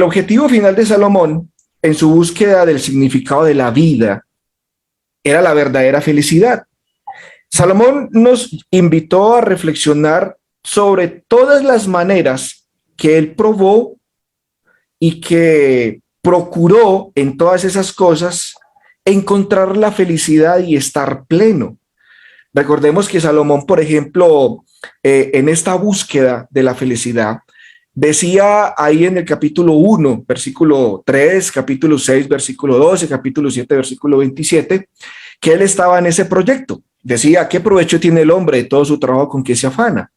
El objetivo final de Salomón, en su búsqueda del significado de la vida, era la verdadera felicidad. Salomón nos invitó a reflexionar sobre todas las maneras que él probó y que procuró en todas esas cosas encontrar la felicidad y estar pleno. Recordemos que Salomón, por ejemplo, en esta búsqueda de la felicidad, decía ahí en el capítulo 1, versículo 3, capítulo 6, versículo 12, capítulo 7, versículo 27, que él estaba en ese proyecto. Decía, ¿qué provecho tiene el hombre de todo su trabajo con que se afana?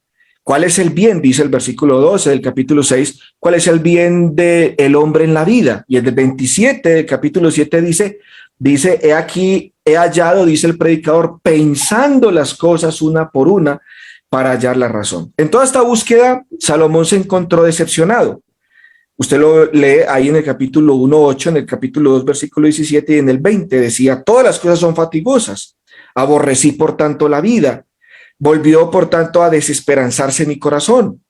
¿Cuál es el bien? Dice el versículo 12 del capítulo 6. ¿Cuál es el bien del hombre en la vida? Y el del 27 del capítulo 7 dice, he aquí, he hallado, dice el predicador, pensando las cosas una por una para hallar la razón. En toda esta búsqueda, Salomón se encontró decepcionado. Usted lo lee ahí en el capítulo 1:8, en el capítulo 2, versículo 17 y en el 20 decía, todas las cosas son fatigosas. Aborrecí por tanto la vida. Volvió por tanto a desesperanzarse mi corazón.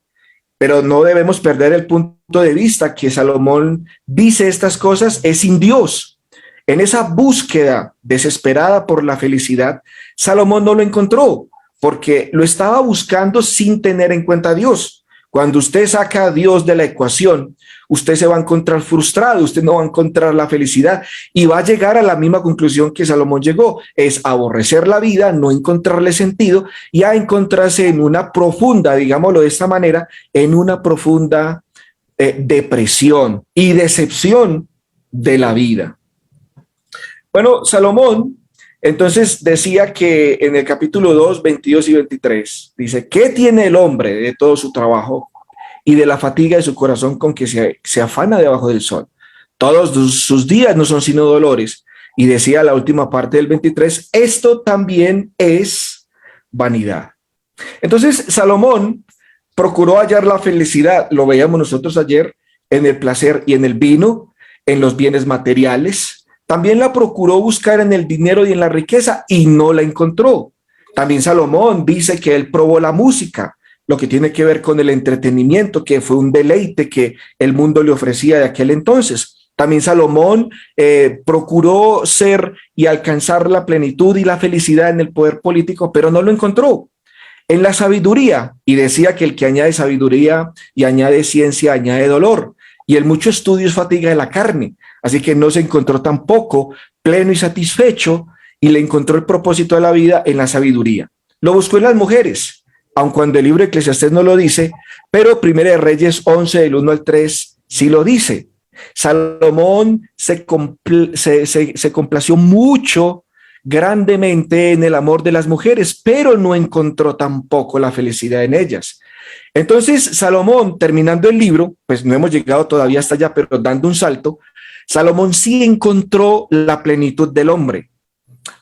Pero no debemos perder el punto de vista que Salomón dice estas cosas es sin Dios. En esa búsqueda desesperada por la felicidad, Salomón no lo encontró porque lo estaba buscando sin tener en cuenta a Dios. Cuando usted saca a Dios de la ecuación, usted se va a encontrar frustrado, usted no va a encontrar la felicidad y va a llegar a la misma conclusión que Salomón llegó, es aborrecer la vida, no encontrarle sentido y a encontrarse en una profunda, digámoslo de esta manera, en una profunda depresión y decepción de la vida. Bueno, Salomón entonces decía que en el capítulo 2, 22 y 23, dice, ¿qué tiene el hombre de todo su trabajo y de la fatiga de su corazón con que se afana debajo del sol? Todos sus días no son sino dolores. Y decía la última parte del 23, esto también es vanidad. Entonces Salomón procuró hallar la felicidad, lo veíamos nosotros ayer, en el placer y en el vino, en los bienes materiales. También la procuró buscar en el dinero y en la riqueza y no la encontró. También Salomón dice que él probó la música, lo que tiene que ver con el entretenimiento, que fue un deleite que el mundo le ofrecía de aquel entonces. También Salomón procuró ser y alcanzar la plenitud y la felicidad en el poder político, pero no lo encontró. En la sabiduría, y decía que el que añade sabiduría y añade ciencia, añade dolor, y el mucho estudio es fatiga de la carne. Así que no se encontró tampoco pleno y satisfecho y le encontró el propósito de la vida en la sabiduría. Lo buscó en las mujeres, aun cuando el libro de Eclesiastés no lo dice, pero Primera de Reyes 11, del 1 al 3, sí lo dice. Salomón se complació mucho, grandemente en el amor de las mujeres, pero no encontró tampoco la felicidad en ellas. Entonces Salomón, terminando el libro, pues no hemos llegado todavía hasta allá, pero dando un salto, Salomón sí encontró la plenitud del hombre.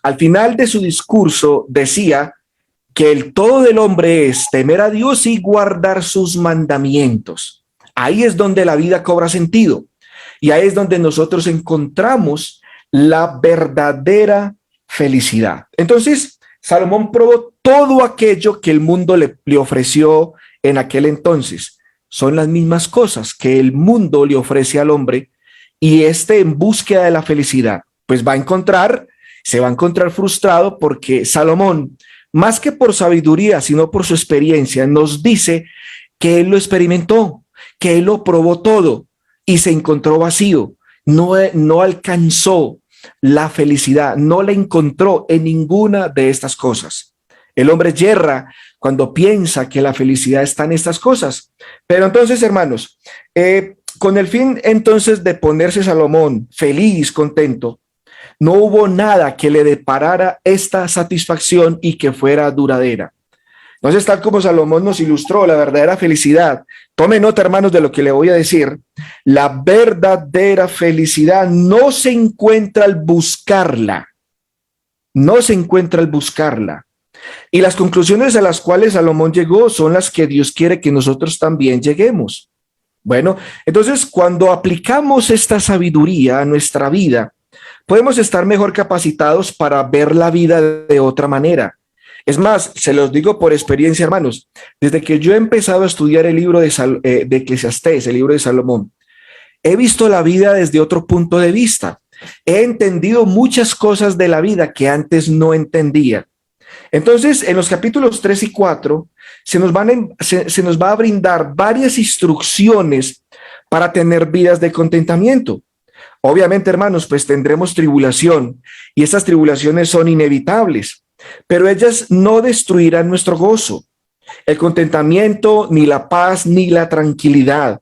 Al final de su discurso decía que el todo del hombre es temer a Dios y guardar sus mandamientos. Ahí es donde la vida cobra sentido y ahí es donde nosotros encontramos la verdadera felicidad. Entonces, Salomón probó todo aquello que el mundo le ofreció en aquel entonces. Son las mismas cosas que el mundo le ofrece al hombre y en búsqueda de la felicidad, pues se va a encontrar frustrado porque Salomón, más que por sabiduría, sino por su experiencia, nos dice que él lo experimentó, que él lo probó todo y se encontró vacío, no alcanzó la felicidad, no la encontró en ninguna de estas cosas. El hombre yerra cuando piensa que la felicidad está en estas cosas. Pero entonces, hermanos, con el fin entonces de ponerse Salomón feliz, contento, no hubo nada que le deparara esta satisfacción y que fuera duradera. Entonces, tal como Salomón nos ilustró la verdadera felicidad, tome nota, hermanos, de lo que le voy a decir. La verdadera felicidad no se encuentra al buscarla. No se encuentra al buscarla. Y las conclusiones a las cuales Salomón llegó son las que Dios quiere que nosotros también lleguemos. Bueno, entonces cuando aplicamos esta sabiduría a nuestra vida, podemos estar mejor capacitados para ver la vida de otra manera. Es más, se los digo por experiencia, hermanos, desde que yo he empezado a estudiar el libro de Eclesiastés, el libro de Salomón, he visto la vida desde otro punto de vista. He entendido muchas cosas de la vida que antes no entendía. Entonces, en los capítulos 3 y 4 se nos va a brindar varias instrucciones para tener vidas de contentamiento. Obviamente, hermanos, pues tendremos tribulación y estas tribulaciones son inevitables, pero ellas no destruirán nuestro gozo, el contentamiento, ni la paz, ni la tranquilidad.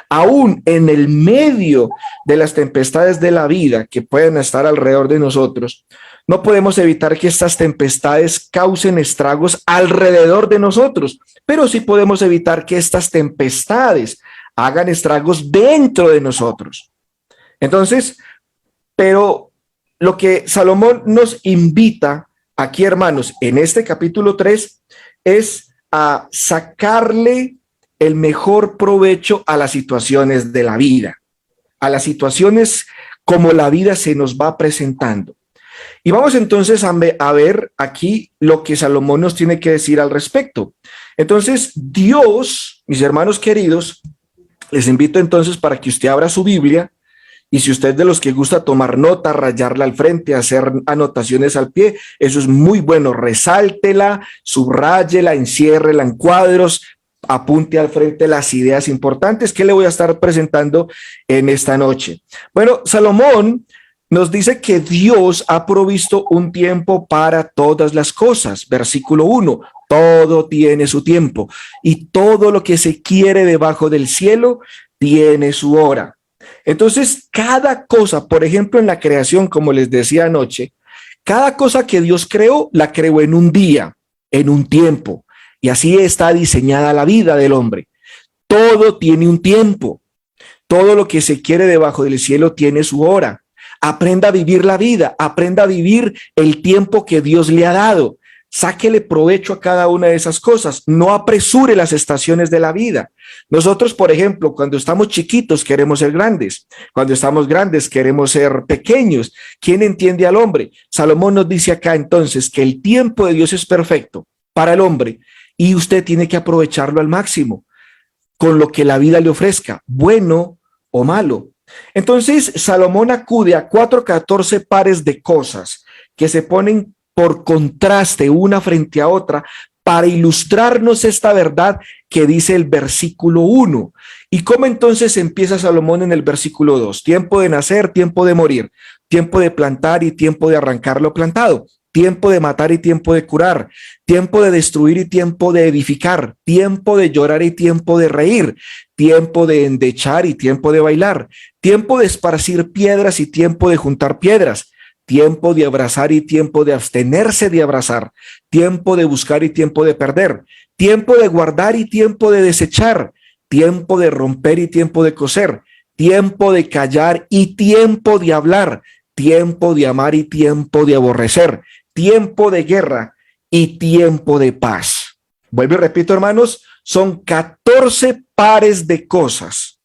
Aún en el medio de las tempestades de la vida que pueden estar alrededor de nosotros, no podemos evitar que estas tempestades causen estragos alrededor de nosotros, pero sí podemos evitar que estas tempestades hagan estragos dentro de nosotros. Entonces, pero lo que Salomón nos invita aquí, hermanos, en este capítulo 3, es a sacarle el mejor provecho a las situaciones de la vida, a las situaciones como la vida se nos va presentando. Y vamos entonces a ver aquí lo que Salomón nos tiene que decir al respecto. Entonces, Dios, mis hermanos queridos, les invito entonces para que usted abra su Biblia, y si usted es de los que gusta tomar nota, rayarla al frente, hacer anotaciones al pie, eso es muy bueno. Resáltela, subráyela, enciérrela en cuadros, apunte al frente las ideas importantes que le voy a estar presentando en esta noche. Bueno, Salomón nos dice que Dios ha provisto un tiempo para todas las cosas. Versículo 1, todo tiene su tiempo y todo lo que se quiere debajo del cielo tiene su hora. Entonces, cada cosa, por ejemplo, en la creación, como les decía anoche, cada cosa que Dios creó, la creó en un día, en un tiempo. Y así está diseñada la vida del hombre. Todo tiene un tiempo. Todo lo que se quiere debajo del cielo tiene su hora. Aprenda a vivir la vida, aprenda a vivir el tiempo que Dios le ha dado. Sáquele provecho a cada una de esas cosas. No apresure las estaciones de la vida. Nosotros, por ejemplo, cuando estamos chiquitos queremos ser grandes. Cuando estamos grandes queremos ser pequeños. ¿Quién entiende al hombre? Salomón nos dice acá entonces que el tiempo de Dios es perfecto para el hombre y usted tiene que aprovecharlo al máximo con lo que la vida le ofrezca, bueno o malo. Entonces, Salomón acude a 14 pares de cosas que se ponen por contraste una frente a otra para ilustrarnos esta verdad que dice el versículo 1. ¿Y cómo entonces empieza Salomón en el versículo 2? Tiempo de nacer, tiempo de morir, tiempo de plantar y tiempo de arrancar lo plantado, tiempo de matar y tiempo de curar, tiempo de destruir y tiempo de edificar, tiempo de llorar y tiempo de reír, tiempo de endechar y tiempo de bailar, tiempo de esparcir piedras y tiempo de juntar piedras, tiempo de abrazar y tiempo de abstenerse de abrazar, tiempo de buscar y tiempo de perder, tiempo de guardar y tiempo de desechar, tiempo de romper y tiempo de coser, tiempo de callar y tiempo de hablar, tiempo de amar y tiempo de aborrecer, tiempo de guerra y tiempo de paz. Vuelvo y repito, hermanos, son 14 pares de cosas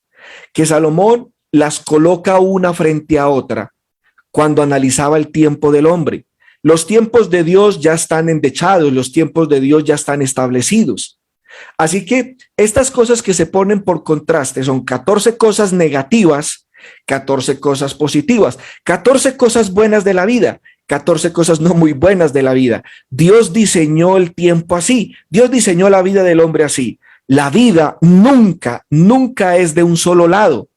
que Salomón las coloca una frente a otra cuando analizaba el tiempo del hombre. Los tiempos de Dios ya están endechados, los tiempos de Dios ya están establecidos. Así que estas cosas que se ponen por contraste son 14 cosas negativas, 14 cosas positivas, 14 cosas buenas de la vida, 14 cosas no muy buenas de la vida. Dios diseñó el tiempo así, Dios diseñó la vida del hombre así. La vida nunca es de un solo lado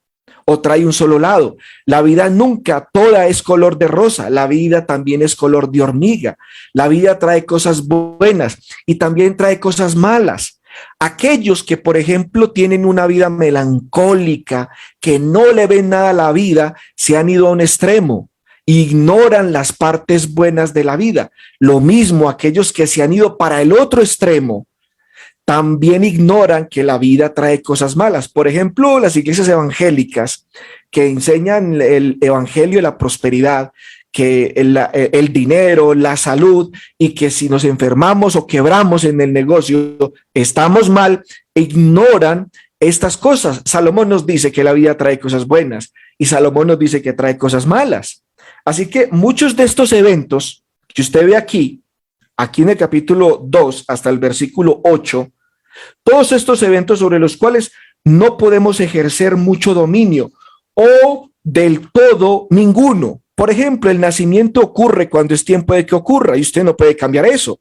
o trae un solo lado. La vida nunca toda es color de rosa, la vida también es color de hormiga. La vida trae cosas buenas y también trae cosas malas. Aquellos que, por ejemplo, tienen una vida melancólica, que no le ven nada a la vida, se han ido a un extremo, ignoran las partes buenas de la vida. Lo mismo aquellos que se han ido para el otro extremo, también ignoran que la vida trae cosas malas. Por ejemplo, las iglesias evangélicas que enseñan el evangelio de la prosperidad, que el dinero, la salud, y que si nos enfermamos o quebramos en el negocio, estamos mal, ignoran estas cosas. Salomón nos dice que la vida trae cosas buenas y Salomón nos dice que trae cosas malas. Así que muchos de estos eventos que usted ve aquí en el capítulo 2 hasta el versículo 8, todos estos eventos sobre los cuales no podemos ejercer mucho dominio o del todo ninguno. Por ejemplo, el nacimiento ocurre cuando es tiempo de que ocurra y usted no puede cambiar eso.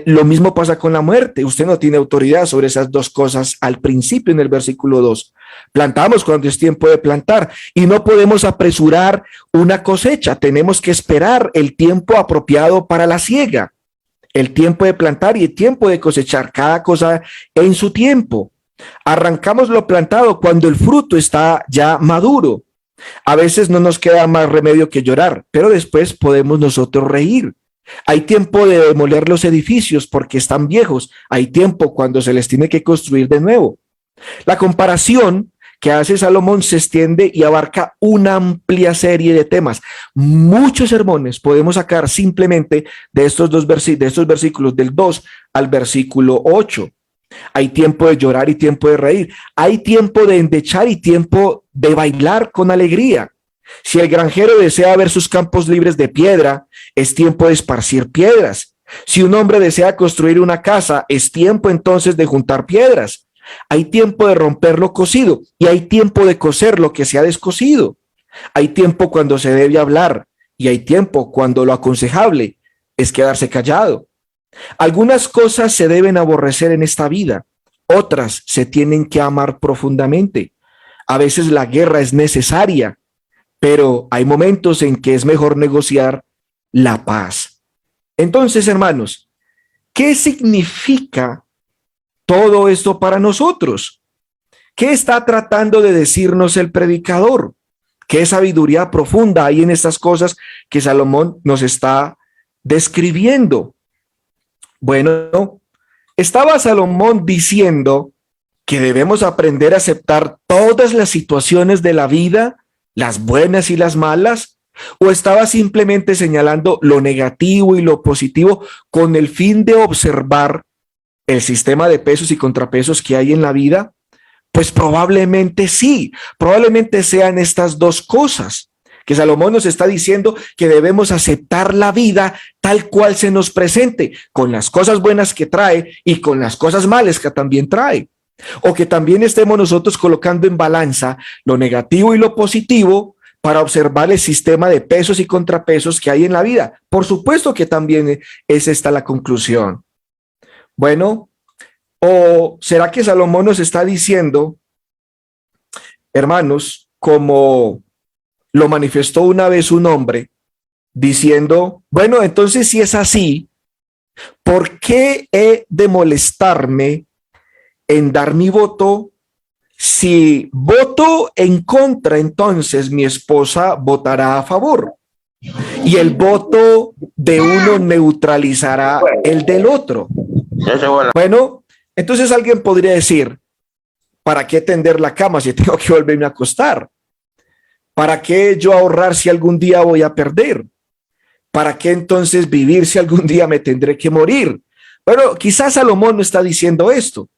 Lo mismo pasa con la muerte. Usted no tiene autoridad sobre esas dos cosas al principio en el versículo 2. Plantamos cuando es tiempo de plantar y no podemos apresurar una cosecha. Tenemos que esperar el tiempo apropiado para la siega, el tiempo de plantar y el tiempo de cosechar, cada cosa en su tiempo. Arrancamos lo plantado cuando el fruto está ya maduro. A veces no nos queda más remedio que llorar, pero después podemos nosotros reír. Hay tiempo de demoler los edificios porque están viejos. Hay tiempo cuando se les tiene que construir de nuevo. La comparación que hace Salomón se extiende y abarca una amplia serie de temas. Muchos sermones podemos sacar simplemente de estos versículos del 2 al versículo 8. Hay tiempo de llorar y tiempo de reír. Hay tiempo de endechar y tiempo de bailar con alegría. Si el granjero desea ver sus campos libres de piedra, es tiempo de esparcir piedras. Si un hombre desea construir una casa, es tiempo entonces de juntar piedras. Hay tiempo de romper lo cocido y hay tiempo de coser lo que se ha descosido. Hay tiempo cuando se debe hablar y hay tiempo cuando lo aconsejable es quedarse callado. Algunas cosas se deben aborrecer en esta vida, otras se tienen que amar profundamente. A veces la guerra es necesaria, pero hay momentos en que es mejor negociar la paz. Entonces, hermanos, ¿qué significa todo esto para nosotros? ¿Qué está tratando de decirnos el predicador? ¿Qué sabiduría profunda hay en estas cosas que Salomón nos está describiendo? Bueno, estaba Salomón diciendo que debemos aprender a aceptar todas las situaciones de la vida, las buenas y las malas, o estaba simplemente señalando lo negativo y lo positivo con el fin de observar el sistema de pesos y contrapesos que hay en la vida? Pues probablemente sí, probablemente sean estas dos cosas, que Salomón nos está diciendo que debemos aceptar la vida tal cual se nos presente, con las cosas buenas que trae y con las cosas malas que también trae. O que también estemos nosotros colocando en balanza lo negativo y lo positivo para observar el sistema de pesos y contrapesos que hay en la vida. Por supuesto que también es esta la conclusión. Bueno, ¿o será que Salomón nos está diciendo, hermanos, como lo manifestó una vez un hombre, diciendo, bueno, entonces si es así, ¿por qué he de molestarme en dar mi voto? Si voto en contra, entonces mi esposa votará a favor y el voto de uno neutralizará el del otro. Bueno, entonces alguien podría decir, ¿para qué tender la cama si tengo que volverme a acostar? ¿Para qué yo ahorrar si algún día voy a perder? ¿Para qué entonces vivir si algún día me tendré que morir? Bueno, quizás Salomón no está diciendo esto.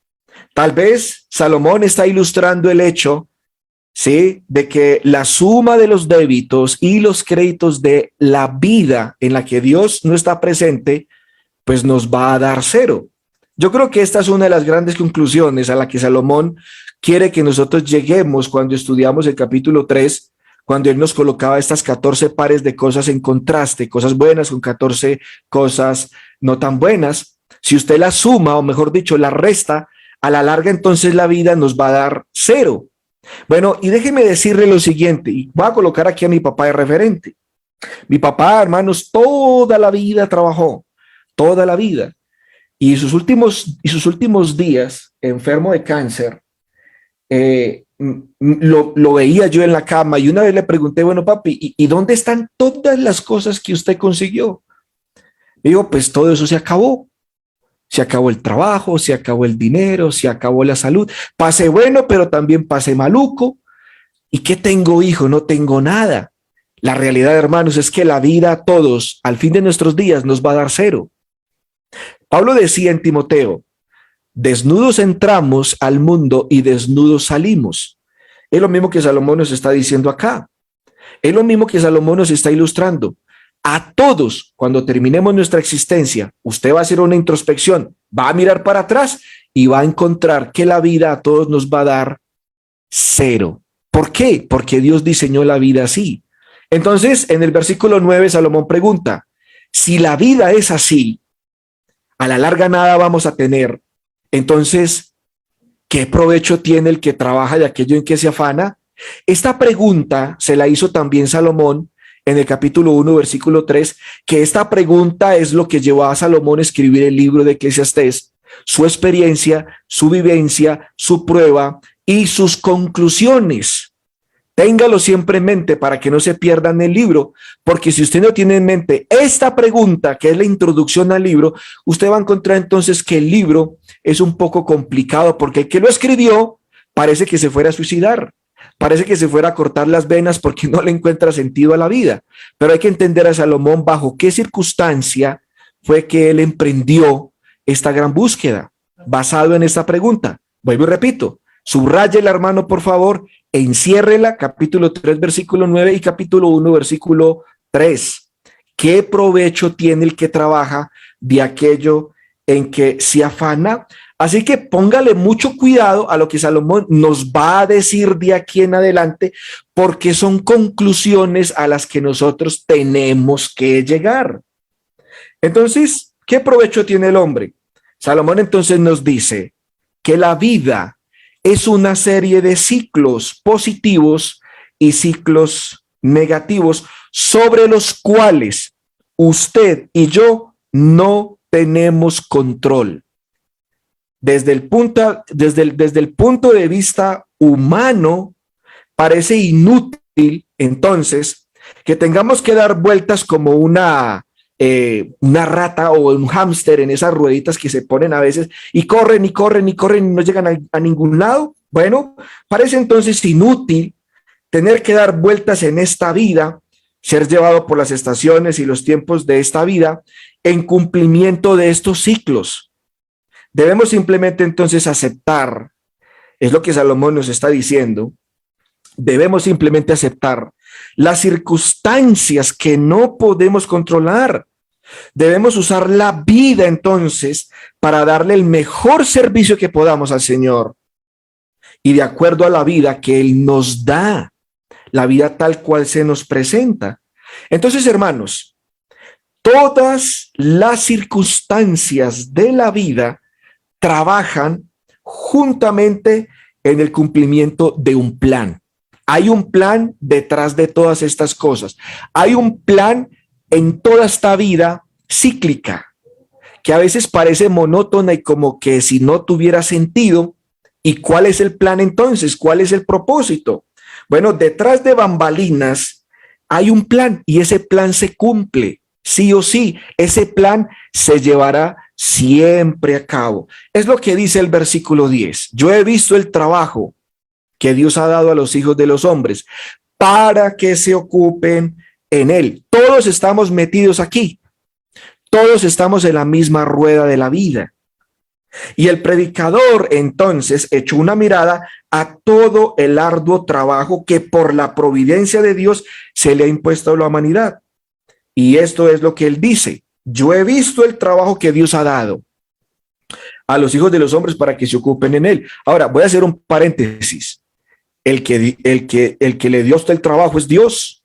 Tal vez Salomón está ilustrando el hecho, ¿sí?, de que la suma de los débitos y los créditos de la vida en la que Dios no está presente, pues nos va a dar cero. Yo creo que esta es una de las grandes conclusiones a la que Salomón quiere que nosotros lleguemos cuando estudiamos el capítulo 3, cuando él nos colocaba estas 14 pares de cosas en contraste, cosas buenas con 14 cosas no tan buenas. Si usted la suma, o mejor dicho, la resta, a la larga entonces la vida nos va a dar cero. Bueno, y déjeme decirle lo siguiente, y voy a colocar aquí a mi papá de referente. Mi papá, hermanos, toda la vida trabajó, toda la vida. Y sus últimos días, enfermo de cáncer, lo veía yo en la cama y una vez le pregunté, bueno, papi, ¿y dónde están todas las cosas que usted consiguió? Me dijo, pues todo eso se acabó. Se acabó el trabajo, se acabó el dinero, se acabó la salud. Pasé bueno, pero también pasé maluco. ¿Y qué tengo, hijo? No tengo nada. La realidad, hermanos, es que la vida a todos, al fin de nuestros días, nos va a dar cero. Pablo decía en Timoteo, desnudos entramos al mundo y desnudos salimos. Es lo mismo que Salomón nos está diciendo acá. Es lo mismo que Salomón nos está ilustrando. A todos, cuando terminemos nuestra existencia, usted va a hacer una introspección, va a mirar para atrás y va a encontrar que la vida a todos nos va a dar cero. ¿Por qué? Porque Dios diseñó la vida así. Entonces, en el versículo 9, Salomón pregunta, si la vida es así, a la larga nada vamos a tener, entonces, ¿qué provecho tiene el que trabaja de aquello en que se afana? Esta pregunta se la hizo también Salomón en el capítulo 1, versículo 3, que esta pregunta es lo que llevó a Salomón a escribir el libro de Eclesiastés, su experiencia, su vivencia, su prueba y sus conclusiones. Téngalo siempre en mente para que no se pierdan el libro, porque si usted no tiene en mente esta pregunta, que es la introducción al libro, usted va a encontrar entonces que el libro es un poco complicado, porque el que lo escribió parece que se fuera a suicidar, parece que se fuera a cortar las venas porque no le encuentra sentido a la vida. Pero hay que entender a Salomón bajo qué circunstancia fue que él emprendió esta gran búsqueda, basado en esta pregunta. Vuelvo y repito, subráyela, hermano, por favor, enciérrela, capítulo 3, versículo 9 y capítulo 1, versículo 3. ¿Qué provecho tiene el que trabaja de aquello en que se afana? Así que póngale mucho cuidado a lo que Salomón nos va a decir de aquí en adelante, porque son conclusiones a las que nosotros tenemos que llegar. Entonces, ¿qué provecho tiene el hombre? Salomón entonces nos dice que la vida es una serie de ciclos positivos y ciclos negativos sobre los cuales usted y yo no tenemos control. Desde el punto de vista humano, parece inútil entonces que tengamos que dar vueltas como una rata o un hámster en esas rueditas que se ponen a veces y corren y corren y corren y no llegan a ningún lado. Bueno, parece entonces inútil tener que dar vueltas en esta vida, ser llevado por las estaciones y los tiempos de esta vida en cumplimiento de estos ciclos. Debemos simplemente entonces aceptar, es lo que Salomón nos está diciendo, debemos simplemente aceptar las circunstancias que no podemos controlar. Debemos usar la vida entonces para darle el mejor servicio que podamos al Señor y de acuerdo a la vida que Él nos da, la vida tal cual se nos presenta. Entonces, hermanos, todas las circunstancias de la vida trabajan juntamente en el cumplimiento de un plan. Hay un plan detrás de todas estas cosas. Hay un plan en toda esta vida cíclica, que a veces parece monótona y como que si no tuviera sentido. ¿Y cuál es el plan entonces? ¿Cuál es el propósito? Bueno, detrás de bambalinas hay un plan y ese plan se cumple, sí o sí. Ese plan se llevará siempre a cabo. Es lo que dice el versículo 10. Yo he visto el trabajo que Dios ha dado a los hijos de los hombres para que se ocupen en él. Todos estamos metidos aquí. Todos estamos en la misma rueda de la vida. Y el predicador entonces echó una mirada a todo el arduo trabajo que por la providencia de Dios se le ha impuesto a la humanidad. Y esto es lo que él dice. Yo he visto el trabajo que Dios ha dado a los hijos de los hombres para que se ocupen en él. Ahora, voy a hacer un paréntesis. El que le dio a usted el trabajo es Dios.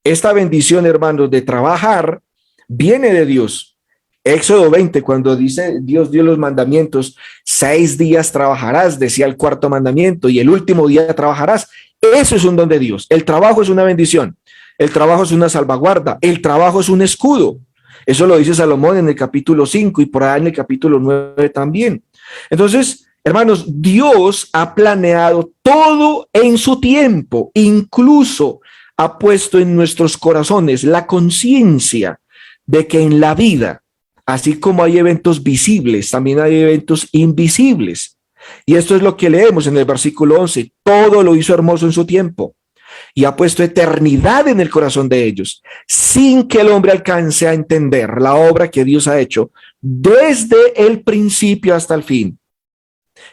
Esta bendición, hermanos, de trabajar viene de Dios. Éxodo 20, cuando dice Dios dio los mandamientos, 6 días trabajarás, decía el cuarto mandamiento, y el último día trabajarás. Eso es un don de Dios. El trabajo es una bendición. El trabajo es una salvaguarda. El trabajo es un escudo. Eso lo dice Salomón en el capítulo 5 y por ahí en el capítulo 9 también. Entonces, hermanos, Dios ha planeado todo en su tiempo, incluso ha puesto en nuestros corazones la conciencia de que en la vida, así como hay eventos visibles, también hay eventos invisibles. Y esto es lo que leemos en el versículo 11. Todo lo hizo hermoso en su tiempo y ha puesto eternidad en el corazón de ellos, sin que el hombre alcance a entender la obra que Dios ha hecho desde el principio hasta el fin.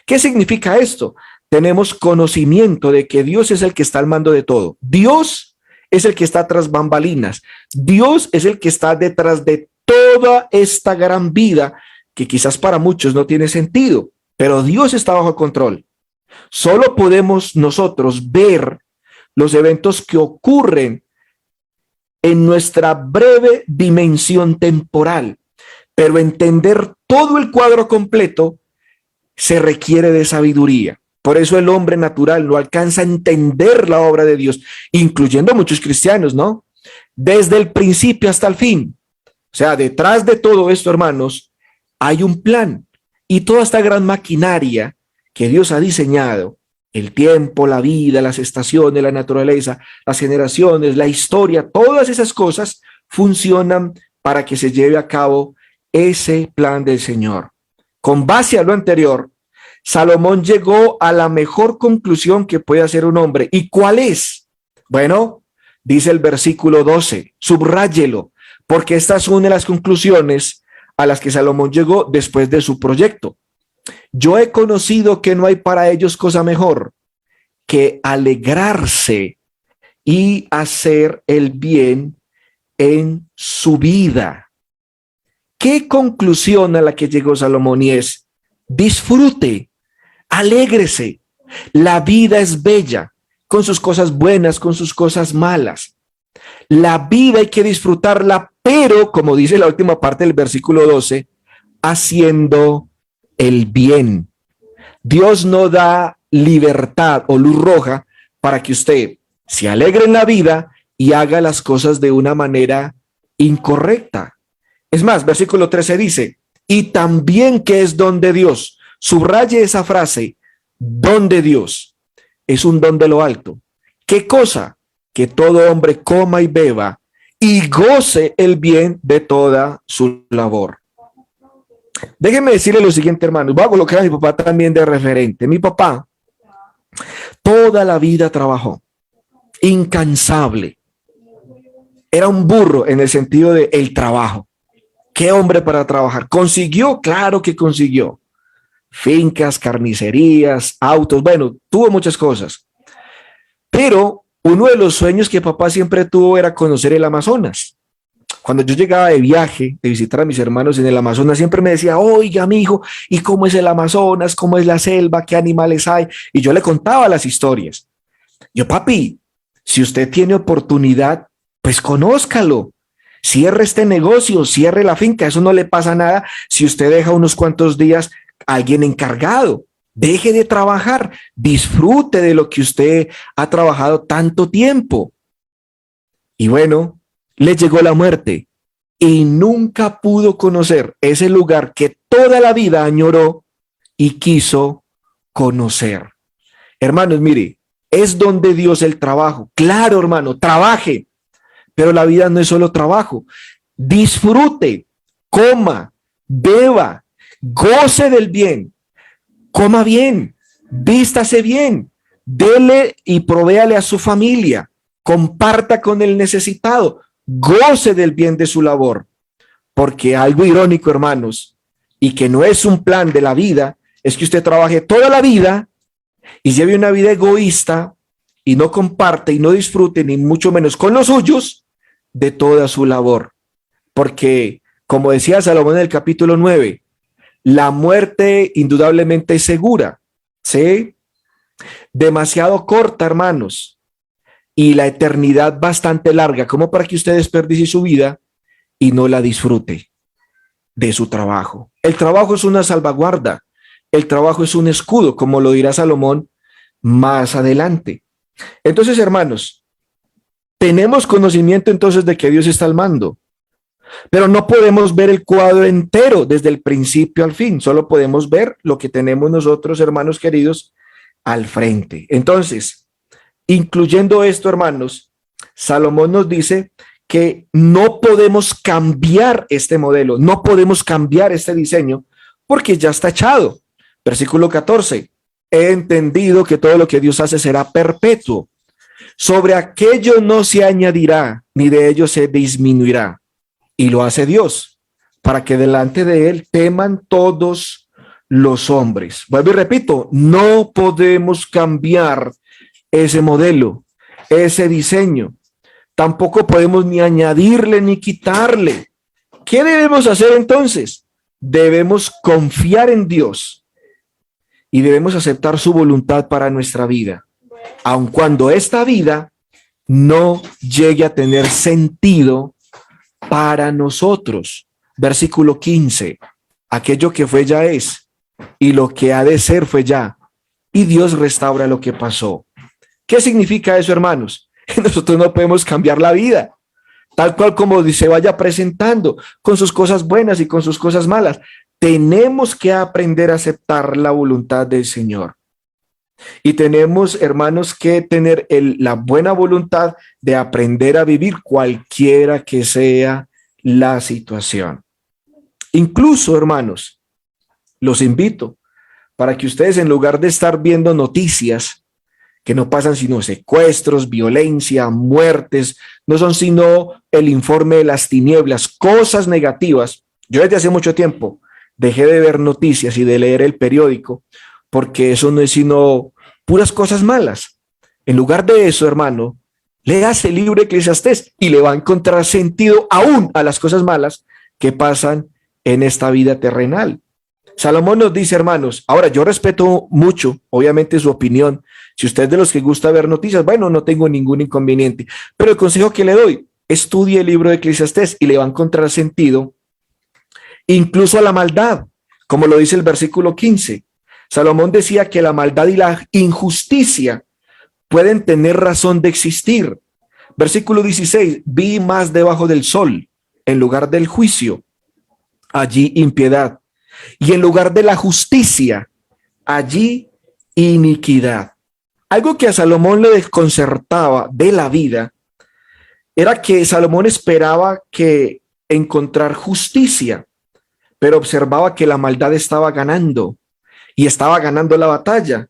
¿Qué significa esto? Tenemos conocimiento de que Dios es el que está al mando de todo. Dios es el que está tras bambalinas. Dios es el que está detrás de toda esta gran vida que quizás para muchos no tiene sentido, pero Dios está bajo control. Solo podemos nosotros ver los eventos que ocurren en nuestra breve dimensión temporal, pero entender todo el cuadro completo se requiere de sabiduría. Por eso el hombre natural no alcanza a entender la obra de Dios, incluyendo muchos cristianos, ¿no? Desde el principio hasta el fin. O sea, detrás de todo esto, hermanos, hay un plan, y toda esta gran maquinaria que Dios ha diseñado, el tiempo, la vida, las estaciones, la naturaleza, las generaciones, la historia, todas esas cosas funcionan para que se lleve a cabo ese plan del Señor. Con base a lo anterior, Salomón llegó a la mejor conclusión que puede hacer un hombre. ¿Y cuál es? Bueno, dice el versículo 12, subráyelo, porque esta es una de las conclusiones a las que Salomón llegó después de su proyecto. Yo he conocido que no hay para ellos cosa mejor que alegrarse y hacer el bien en su vida. ¿Qué conclusión a la que llegó Salomón? Y es: disfrute, alégrese. La vida es bella, con sus cosas buenas, con sus cosas malas. La vida hay que disfrutarla, pero, como dice la última parte del versículo 12, haciendo el bien. Dios no da libertad o luz roja para que usted se alegre en la vida y haga las cosas de una manera incorrecta. Es más, versículo 13 dice: y también que es don de Dios. Subraye esa frase, don de Dios. Es un don de lo alto. ¿Qué cosa? Que todo hombre coma y beba y goce el bien de toda su labor. Déjenme decirle lo siguiente, hermanos. Voy a colocar a mi papá también de referente. Mi papá toda la vida trabajó, incansable. Era un burro en el sentido de el trabajo. ¿Qué hombre para trabajar? ¿Consiguió? Claro que consiguió. Fincas, carnicerías, autos, bueno, tuvo muchas cosas. Pero uno de los sueños que papá siempre tuvo era conocer el Amazonas. Cuando yo llegaba de viaje, de visitar a mis hermanos en el Amazonas, siempre me decía: oiga, mi hijo, ¿y cómo es el Amazonas? ¿Cómo es la selva? ¿Qué animales hay? Y yo le contaba las historias. Yo: papi, si usted tiene oportunidad, pues conózcalo. Cierre este negocio, cierre la finca, eso no le pasa nada si usted deja unos cuantos días a alguien encargado. Deje de trabajar, disfrute de lo que usted ha trabajado tanto tiempo. Y bueno, le llegó la muerte y nunca pudo conocer ese lugar que toda la vida añoró y quiso conocer. Hermanos, mire, es don de Dios el trabajo. Claro, hermano, trabaje, pero la vida no es solo trabajo. Disfrute, coma, beba, goce del bien, coma bien, vístase bien, dele y provéale a su familia, comparta con el necesitado, goce del bien de su labor. Porque algo irónico, hermanos, y que no es un plan de la vida, es que usted trabaje toda la vida y lleve una vida egoísta y no comparte y no disfrute, ni mucho menos con los suyos, de toda su labor. Porque, como decía Salomón en el capítulo 9, la muerte indudablemente es segura, ¿sí? Demasiado corta, hermanos, y la eternidad bastante larga, como para que usted desperdicie su vida y no la disfrute de su trabajo. El trabajo es una salvaguarda, el trabajo es un escudo, como lo dirá Salomón más adelante. Entonces, hermanos, tenemos conocimiento entonces de que Dios está al mando, pero no podemos ver el cuadro entero desde el principio al fin, solo podemos ver lo que tenemos nosotros, hermanos queridos, al frente. Entonces, incluyendo esto, hermanos, Salomón nos dice que no podemos cambiar este modelo, no podemos cambiar este diseño, porque ya está echado. Versículo 14, he entendido que todo lo que Dios hace será perpetuo. Sobre aquello no se añadirá, ni de ello se disminuirá. Y lo hace Dios, para que delante de él teman todos los hombres. Vuelvo y repito, no podemos cambiar ese modelo, ese diseño. Tampoco podemos ni añadirle ni quitarle. ¿Qué debemos hacer entonces? Debemos confiar en Dios y debemos aceptar su voluntad para nuestra vida. aun cuando esta vida no llegue a tener sentido para nosotros. Versículo 15, aquello que fue ya es, y lo que ha de ser fue ya, y Dios restaura lo que pasó. ¿Qué significa eso, hermanos? Nosotros no podemos cambiar la vida, tal cual como se vaya presentando, con sus cosas buenas y con sus cosas malas. Tenemos que aprender a aceptar la voluntad del Señor. Y tenemos, hermanos, que tener la buena voluntad de aprender a vivir cualquiera que sea la situación. Incluso, hermanos, los invito para que ustedes, en lugar de estar viendo noticias que no pasan sino secuestros, violencia, muertes, no son sino el informe de las tinieblas, cosas negativas. Yo desde hace mucho tiempo dejé de ver noticias y de leer el periódico, porque eso no es sino puras cosas malas. En lugar de eso, hermano, léase el libro de Eclesiastés y le va a encontrar sentido aún a las cosas malas que pasan en esta vida terrenal. Salomón nos dice, hermanos, ahora yo respeto mucho, obviamente, su opinión. Si usted es de los que gusta ver noticias, bueno, no tengo ningún inconveniente, pero el consejo que le doy, estudie el libro de Eclesiastés y le va a encontrar sentido incluso a la maldad, como lo dice el versículo 15. Salomón decía que la maldad y la injusticia pueden tener razón de existir. Versículo 16, vi más debajo del sol, en lugar del juicio, allí impiedad, y en lugar de la justicia, allí iniquidad. Algo que a Salomón le desconcertaba de la vida era que Salomón esperaba que encontrar justicia, pero observaba que la maldad estaba ganando y estaba ganando la batalla.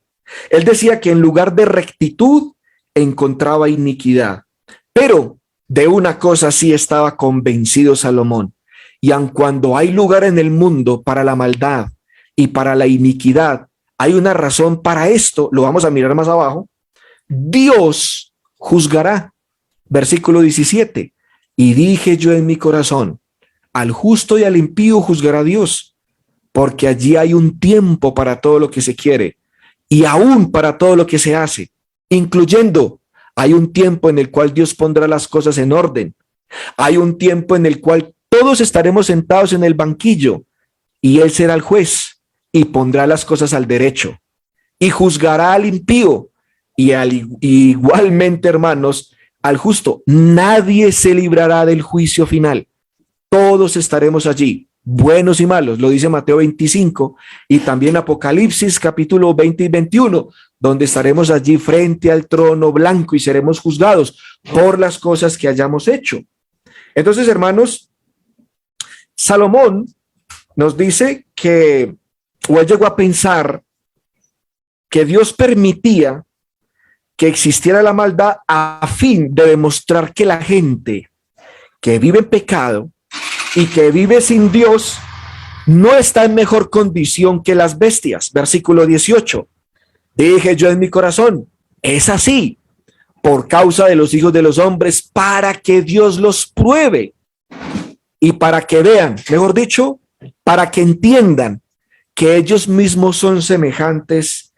Él decía que en lugar de rectitud encontraba iniquidad, pero de una cosa sí estaba convencido Salomón, y aun cuando hay lugar en el mundo para la maldad y para la iniquidad, hay una razón para esto, lo vamos a mirar más abajo. Dios juzgará. Versículo 17, y dije yo en mi corazón, al justo y al impío juzgará Dios, porque allí hay un tiempo para todo lo que se quiere y aún para todo lo que se hace, incluyendo, hay un tiempo en el cual Dios pondrá las cosas en orden. Hay un tiempo en el cual todos estaremos sentados en el banquillo y Él será el juez y pondrá las cosas al derecho y juzgará al impío y igualmente, hermanos, al justo. Nadie se librará del juicio final. Todos estaremos allí, buenos y malos, lo dice Mateo 25 y también Apocalipsis capítulo 20 y 21, donde estaremos allí frente al trono blanco y seremos juzgados por las cosas que hayamos hecho. Entonces, hermanos, Salomón nos dice que, o él llegó a pensar que Dios permitía que existiera la maldad a fin de demostrar que la gente que vive en pecado y que vive sin Dios no está en mejor condición que las bestias. Versículo 18. Dije yo en mi corazón, es así, por causa de los hijos de los hombres, para que Dios los pruebe y para que vean, mejor dicho, para que entiendan que ellos mismos son semejantes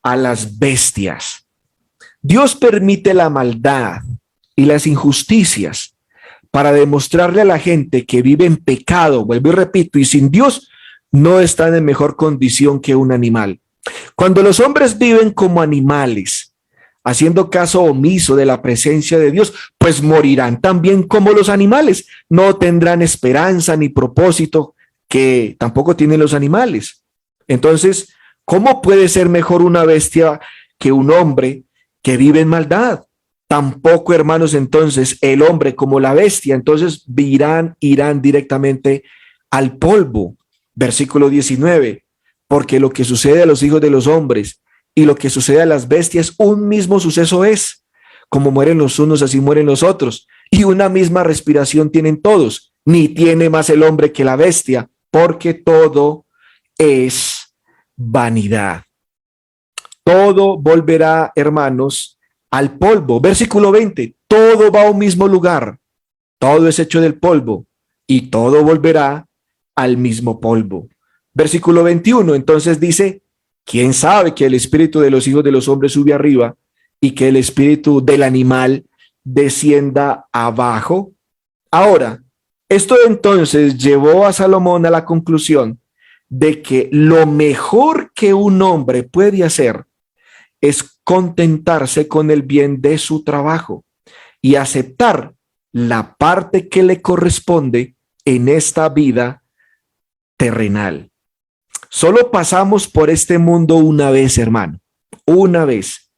a las bestias. Dios permite la maldad y las injusticias para demostrarle a la gente que vive en pecado, vuelvo y repito, y sin Dios, no están en mejor condición que un animal. Cuando los hombres viven como animales, haciendo caso omiso de la presencia de Dios, pues morirán también como los animales. No tendrán esperanza ni propósito que tampoco tienen los animales. Entonces, ¿cómo puede ser mejor una bestia que un hombre que vive en maldad? Tampoco, hermanos, entonces el hombre como la bestia, entonces irán directamente al polvo. Versículo 19, porque lo que sucede a los hijos de los hombres y lo que sucede a las bestias, un mismo suceso es. Como mueren los unos, así mueren los otros. Y una misma respiración tienen todos. Ni tiene más el hombre que la bestia, porque todo es vanidad. Todo volverá, hermanos, al polvo. Versículo 20, todo va a un mismo lugar, todo es hecho del polvo y todo volverá al mismo polvo. Versículo 21, entonces dice, ¿quién sabe que el espíritu de los hijos de los hombres sube arriba y que el espíritu del animal descienda abajo. Ahora, esto entonces llevó a Salomón a la conclusión de que lo mejor que un hombre puede hacer es contentarse con el bien de su trabajo y aceptar la parte que le corresponde en esta vida terrenal. Solo pasamos por este mundo una vez, hermano, una vez.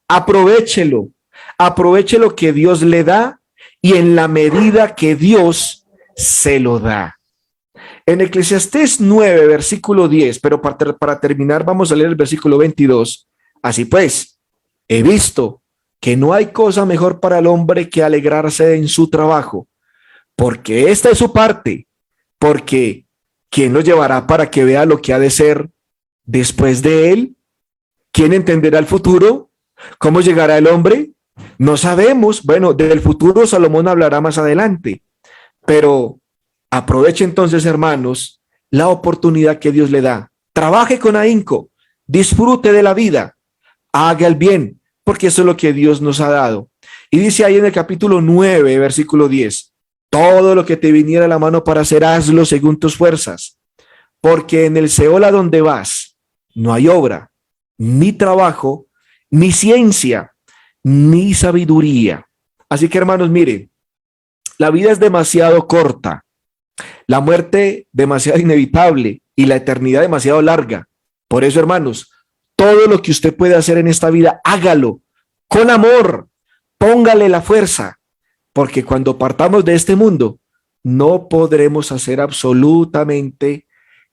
Aprovéchelo, aproveche lo que Dios le da y en la medida que Dios se lo da. En Eclesiastés 9, versículo 10, pero para terminar vamos a leer el versículo 22. Así pues, he visto que no hay cosa mejor para el hombre que alegrarse en su trabajo, porque esta es su parte, porque ¿quién lo llevará para que vea lo que ha de ser después de él? ¿Quién entenderá el futuro? ¿Cómo llegará el hombre? No sabemos. Bueno, del futuro Salomón hablará más adelante, pero aproveche entonces, hermanos, la oportunidad que Dios le da. Trabaje con ahínco, disfrute de la vida, haga el bien, porque eso es lo que Dios nos ha dado. Y dice ahí en el capítulo 9, versículo 10, todo lo que te viniera a la mano para hacer, hazlo según tus fuerzas, porque en el Seol a donde vas no hay obra, ni trabajo, ni ciencia, ni sabiduría. Así que, hermanos, miren, la vida es demasiado corta, la muerte demasiado inevitable y la eternidad demasiado larga. Por eso, hermanos, todo lo que usted puede hacer en esta vida, hágalo con amor, póngale la fuerza, porque cuando partamos de este mundo, no podremos hacer absolutamente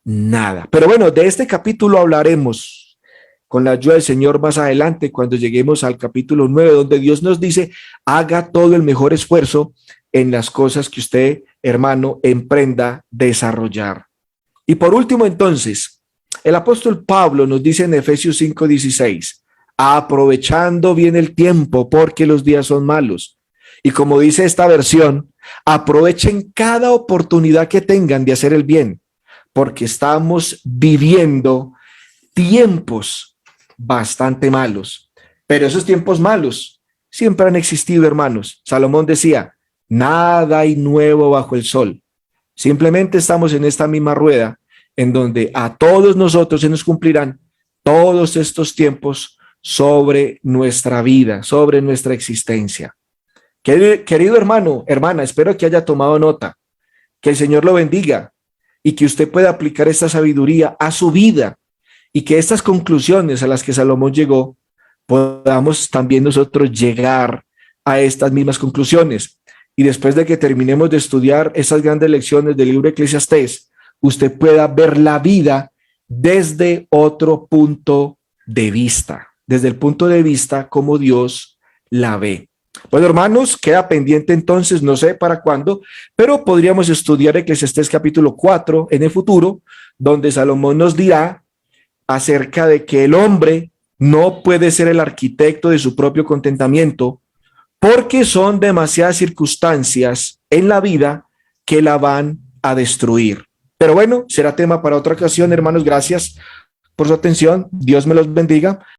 nada. Pero bueno, de este capítulo hablaremos con la ayuda del Señor más adelante, cuando lleguemos al capítulo 9, donde Dios nos dice, haga todo el mejor esfuerzo en las cosas que usted, hermano, emprenda desarrollar. Y por último, entonces, el apóstol Pablo nos dice en Efesios 5:16, aprovechando bien el tiempo porque los días son malos. Y como dice esta versión, aprovechen cada oportunidad que tengan de hacer el bien, porque estamos viviendo tiempos bastante malos. Pero esos tiempos malos siempre han existido, hermanos. Salomón decía, nada hay nuevo bajo el sol. Simplemente estamos en esta misma rueda en donde a todos nosotros se nos cumplirán todos estos tiempos sobre nuestra vida, sobre nuestra existencia. Querido hermano, hermana, espero que haya tomado nota, que el Señor lo bendiga y que usted pueda aplicar esta sabiduría a su vida y que estas conclusiones a las que Salomón llegó, podamos también nosotros llegar a estas mismas conclusiones. Y después de que terminemos de estudiar esas grandes lecciones del libro de Eclesiastés, usted pueda ver la vida desde otro punto de vista, desde el punto de vista como Dios la ve. Bueno, hermanos, queda pendiente entonces, no sé para cuándo, pero podríamos estudiar Eclesiastés capítulo 4 en el futuro, donde Salomón nos dirá acerca de que el hombre no puede ser el arquitecto de su propio contentamiento, porque son demasiadas circunstancias en la vida que la van a destruir. Pero bueno, será tema para otra ocasión, hermanos. Gracias por su atención. Dios me los bendiga.